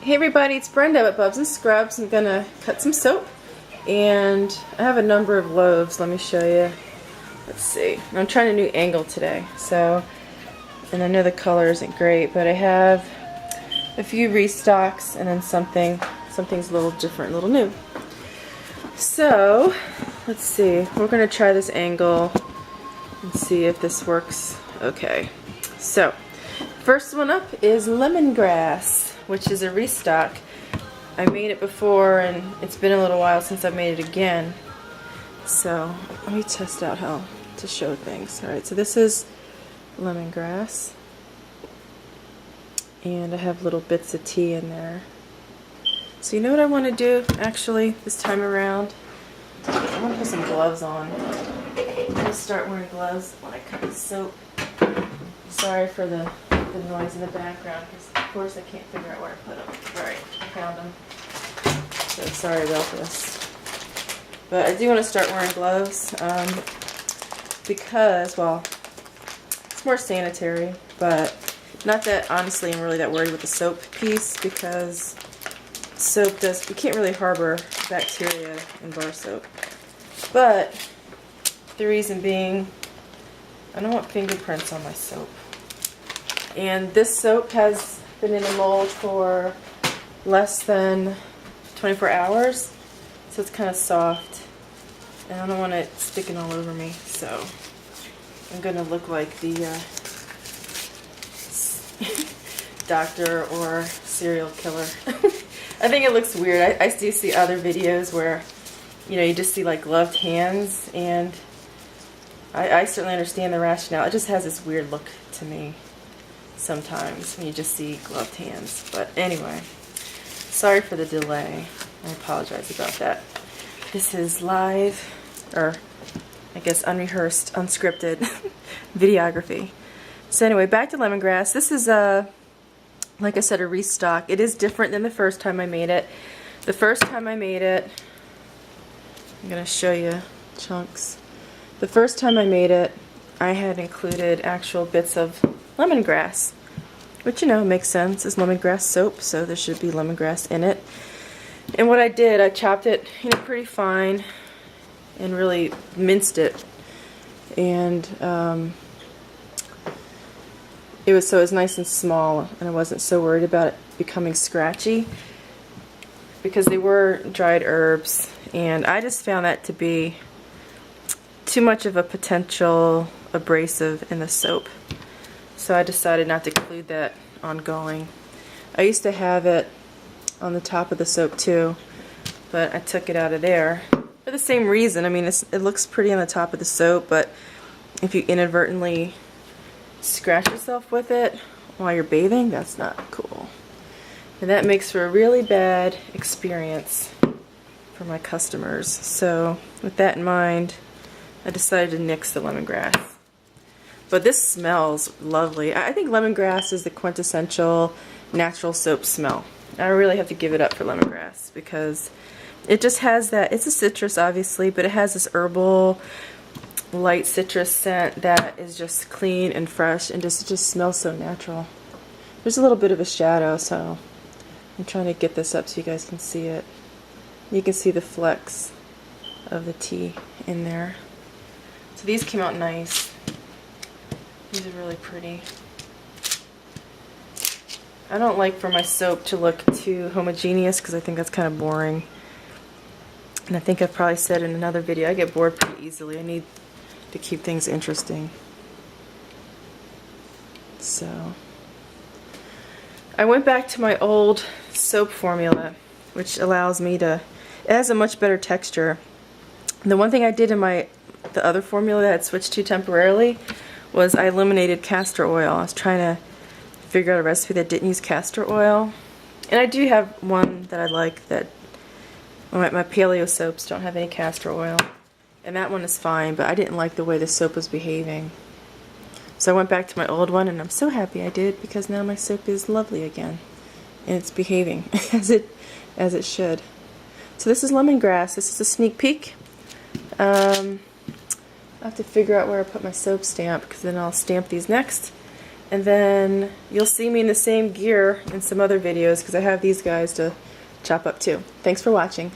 Hey everybody, it's Brenda at Bubs and Scrubs. I'm gonna cut some soap, and I have a number of loaves. Let me show you. Let's see. I'm trying a new angle today, and I know the color isn't great, but I have a few restocks and then something's a little different, a little new. So let's see. We're gonna try this angle and see if this works. Okay. So first one up is Lemongrass, which is a restock. I made it before and it's been a little while since I made it again. So let me test out how to show things. Alright, so this is lemongrass. And I have little bits of tea in there. So you know what I want to do actually this time around? I want to put some gloves on. I'm going to start wearing gloves when I cut the soap. Sorry for the noise in the background, because of course I can't figure out where I put them. Alright, I found them. So sorry about this. But I do want to start wearing gloves because, well, it's more sanitary, but not that, honestly, I'm really that worried with the soap piece, because soap you can't really harbor bacteria in bar soap. But the reason being, I don't want fingerprints on my soap. And this soap has been in a mold for less than 24 hours, so it's kind of soft. And I don't want it sticking all over me, so I'm going to look like the doctor or serial killer. I think it looks weird. I do see other videos where, you know, you just see like gloved hands, and I certainly understand the rationale. It just has this weird look to me sometimes when you just see gloved hands. But anyway, sorry for the delay. I apologize about that. This is live, or I guess unrehearsed, unscripted videography. So anyway, back to lemongrass. This is like I said, a restock. It is different than the first time I made it. The first time I made it, I'm gonna show you chunks. The first time I made it, I had included actual bits of lemongrass, which, you know, makes sense. It's lemongrass soap, so there should be lemongrass in it. And what I did, I chopped it, you know, pretty fine and really minced it. And it was nice and small, and I wasn't so worried about it becoming scratchy, because they were dried herbs, and I just found that to be too much of a potential abrasive in the soap. So I decided not to include that ongoing. I used to have it on the top of the soap too, but I took it out of there for the same reason. I mean, it looks pretty on the top of the soap, but if you inadvertently scratch yourself with it while you're bathing, that's not cool. And that makes for a really bad experience for my customers. So with that in mind, I decided to nix the lemongrass. But this smells lovely. I think lemongrass is the quintessential natural soap smell. I really have to give it up for lemongrass, because it just has that, it's a citrus obviously, but it has this herbal, light citrus scent that is just clean and fresh, and just smells so natural. There's a little bit of a shadow, so I'm trying to get this up so you guys can see it. You can see the flecks of the tea in there. So these came out nice. These are really pretty. I don't like for my soap to look too homogeneous, because I think that's kind of boring. And I think I've probably said in another video, I get bored pretty easily. I need to keep things interesting. So I went back to my old soap formula, which allows me to, it has a much better texture. The one thing I did in the other formula that I had switched to temporarily was I eliminated castor oil. I was trying to figure out a recipe that didn't use castor oil. And I do have one that I like that, my paleo soaps don't have any castor oil. And that one is fine, but I didn't like the way the soap was behaving. So I went back to my old one, and I'm so happy I did, because now my soap is lovely again. And it's behaving as it should. So this is lemongrass. This is a sneak peek. I have to figure out where I put my soap stamp, because then I'll stamp these next. And then you'll see me in the same gear in some other videos because I have these guys to chop up too. Thanks for watching.